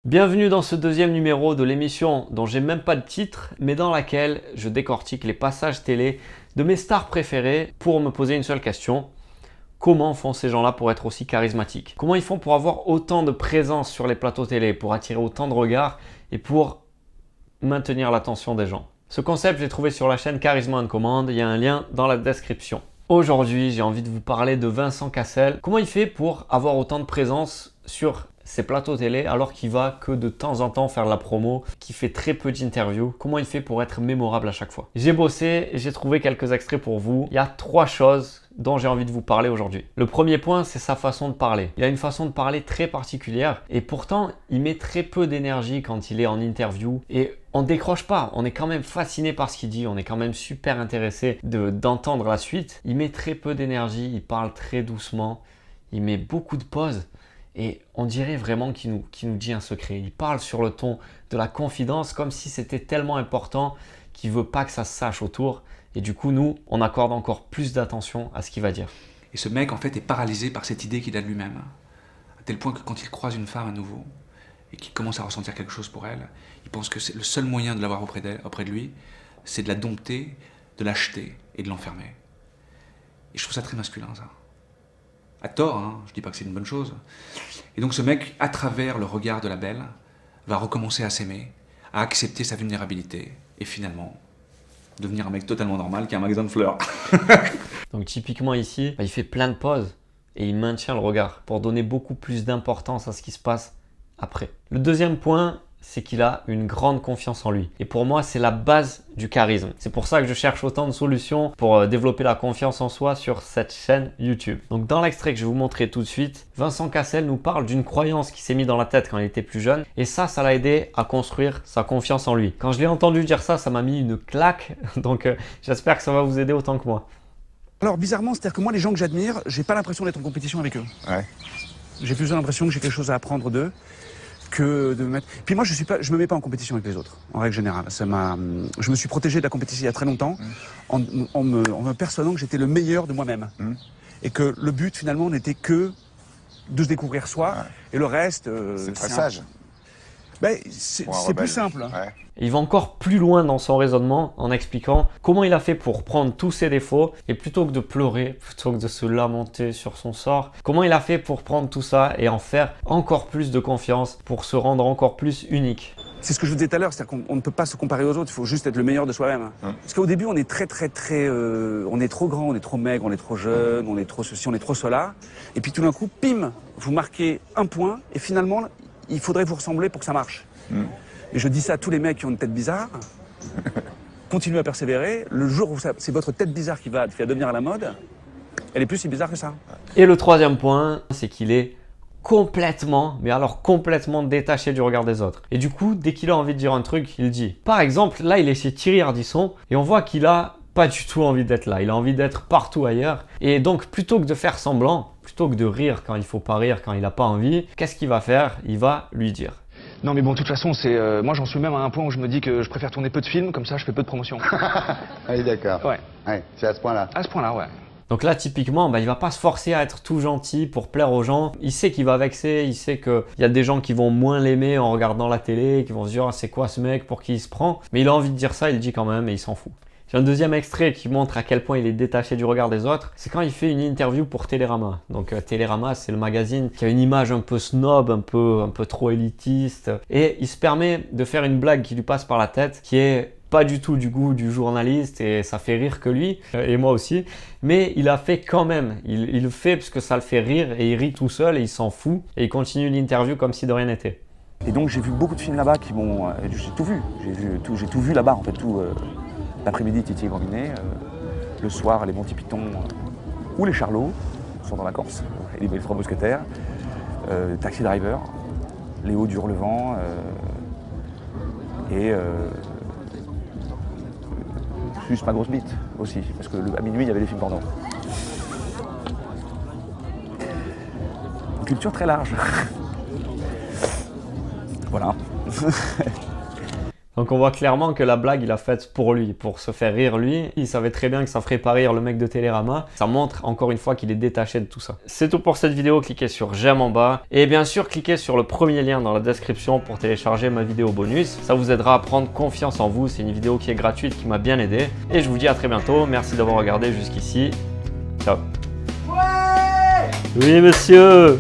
Bienvenue dans ce deuxième numéro de l'émission dont j'ai même pas de titre, mais dans laquelle je décortique les passages télé de mes stars préférées pour me poser une seule question. Comment font ces gens-là pour être aussi charismatiques? Comment ils font pour avoir autant de présence sur les plateaux télé, pour attirer autant de regards et pour maintenir l'attention des gens? Ce concept, je l'ai trouvé sur la chaîne Charisma on Command, il y a un lien dans la description. Aujourd'hui, j'ai envie de vous parler de Vincent Cassel. Comment il fait pour avoir autant de présence sur ses plateaux télé alors qu'il va que de temps en temps faire de la promo, qu'il fait très peu d'interviews? Comment il fait pour être mémorable à chaque fois? J'ai bossé et j'ai trouvé quelques extraits pour vous. Il y a 3 choses dont j'ai envie de vous parler aujourd'hui. Le premier point, c'est sa façon de parler. Il a une façon de parler très particulière et pourtant, il met très peu d'énergie quand il est en interview et on ne décroche pas. On est quand même fasciné par ce qu'il dit, on est quand même super intéressé d'entendre la suite. Il met très peu d'énergie, il parle très doucement, il met beaucoup de pauses. Et on dirait vraiment qu'il nous dit un secret. Il parle sur le ton de la confidence comme si c'était tellement important qu'il ne veut pas que ça se sache autour. Et du coup, nous, on accorde encore plus d'attention à ce qu'il va dire. Et ce mec, en fait, est paralysé par cette idée qu'il a de lui-même. À tel point que quand il croise une femme à nouveau et qu'il commence à ressentir quelque chose pour elle, il pense que c'est le seul moyen de l'avoir auprès de lui, c'est de la dompter, de l'acheter et de l'enfermer. Et je trouve ça très masculin, ça. À tort, hein, je dis pas que c'est une bonne chose. Et donc ce mec, à travers le regard de la belle, va recommencer à s'aimer, à accepter sa vulnérabilité, et finalement, devenir un mec totalement normal qui a un magasin de fleurs. Donc typiquement ici, il fait plein de pauses et il maintient le regard pour donner beaucoup plus d'importance à ce qui se passe après. Le deuxième point, c'est qu'il a une grande confiance en lui. Et pour moi, c'est la base du charisme. C'est pour ça que je cherche autant de solutions pour développer la confiance en soi sur cette chaîne YouTube. Donc dans l'extrait que je vais vous montrer tout de suite, Vincent Cassel nous parle d'une croyance qui s'est mise dans la tête quand il était plus jeune. Et ça l'a aidé à construire sa confiance en lui. Quand je l'ai entendu dire ça m'a mis une claque. Donc j'espère que ça va vous aider autant que moi. Alors bizarrement, c'est-à-dire que moi, les gens que j'admire, j'ai pas l'impression d'être en compétition avec eux. Ouais. J'ai plus l'impression que j'ai quelque chose à apprendre d'eux que de me mettre. Puis moi, je me mets pas en compétition avec les autres, en règle générale. Je me suis protégé de la compétition il y a très longtemps, en me persuadant que j'étais le meilleur de moi-même, et que le but finalement n'était que de se découvrir soi, et le reste. C'est très sage. C'est plus simple. Ouais. Il va encore plus loin dans son raisonnement en expliquant comment il a fait pour prendre tous ses défauts et plutôt que de pleurer, plutôt que de se lamenter sur son sort, comment il a fait pour prendre tout ça et en faire encore plus de confiance pour se rendre encore plus unique. C'est ce que je vous disais tout à l'heure, c'est-à-dire qu'on ne peut pas se comparer aux autres, il faut juste être le meilleur de soi-même. Parce qu'au début, on est on est trop grand, on est trop maigre, on est trop jeune, on est trop ceci, on est trop cela. Et puis tout d'un coup, pim, vous marquez un point et finalement, il faudrait vous ressembler pour que ça marche. Et je dis ça à tous les mecs qui ont une tête bizarre. Continuez à persévérer. Le jour où c'est votre tête bizarre qui va devenir à la mode, elle est plus si bizarre que ça. Et le troisième point, c'est qu'il est complètement, mais alors complètement détaché du regard des autres. Et du coup, dès qu'il a envie de dire un truc, il dit. Par exemple, là, il est chez Thierry Ardisson et on voit qu'il a pas du tout envie d'être là. Il a envie d'être partout ailleurs. Et donc, plutôt que de faire semblant, plutôt que de rire quand il faut pas rire, quand il n'a pas envie, qu'est-ce qu'il va faire? Il va lui dire. Non mais bon, de toute façon, moi j'en suis même à un point où je me dis que je préfère tourner peu de films, comme ça je fais peu de promotion. Oui, d'accord. Ouais. Ouais, c'est à ce point-là. À ce point-là, ouais. Donc là, typiquement, il va pas se forcer à être tout gentil pour plaire aux gens. Il sait qu'il va vexer, il sait qu'il y a des gens qui vont moins l'aimer en regardant la télé, qui vont se dire « c'est quoi ce mec, pour qui il se prend ?» Mais il a envie de dire ça, il le dit quand même et il s'en fout. J'ai un deuxième extrait qui montre à quel point il est détaché du regard des autres. C'est quand il fait une interview pour Télérama. Donc Télérama, c'est le magazine qui a une image un peu snob, un peu trop élitiste. Et il se permet de faire une blague qui lui passe par la tête, qui est pas du tout du goût du journaliste et ça fait rire que lui, et moi aussi. Mais il a fait quand même. Il le fait parce que ça le fait rire et il rit tout seul et il s'en fout. Et il continue l'interview comme si de rien n'était. Et donc j'ai vu beaucoup de films là-bas qui m'ont. J'ai tout vu. J'ai tout vu là-bas en fait. L'après-midi, Titi et Gambinet, le soir, les Monty Python ou les Charlots sont dans la Corse, et les Trois Mousquetaires, Taxi Driver, Léo du Hurlevent, et juste ma grosse bite aussi, parce que à minuit, il y avait des films porno. Une culture très large. Voilà. Donc on voit clairement que la blague il a faite pour lui, pour se faire rire lui. Il savait très bien que ça ferait pas rire le mec de Télérama. Ça montre encore une fois qu'il est détaché de tout ça. C'est tout pour cette vidéo, cliquez sur j'aime en bas. Et bien sûr cliquez sur le premier lien dans la description pour télécharger ma vidéo bonus. Ça vous aidera à prendre confiance en vous. C'est une vidéo qui est gratuite, qui m'a bien aidé. Et je vous dis à très bientôt. Merci d'avoir regardé jusqu'ici. Ciao. Ouais! Oui monsieur.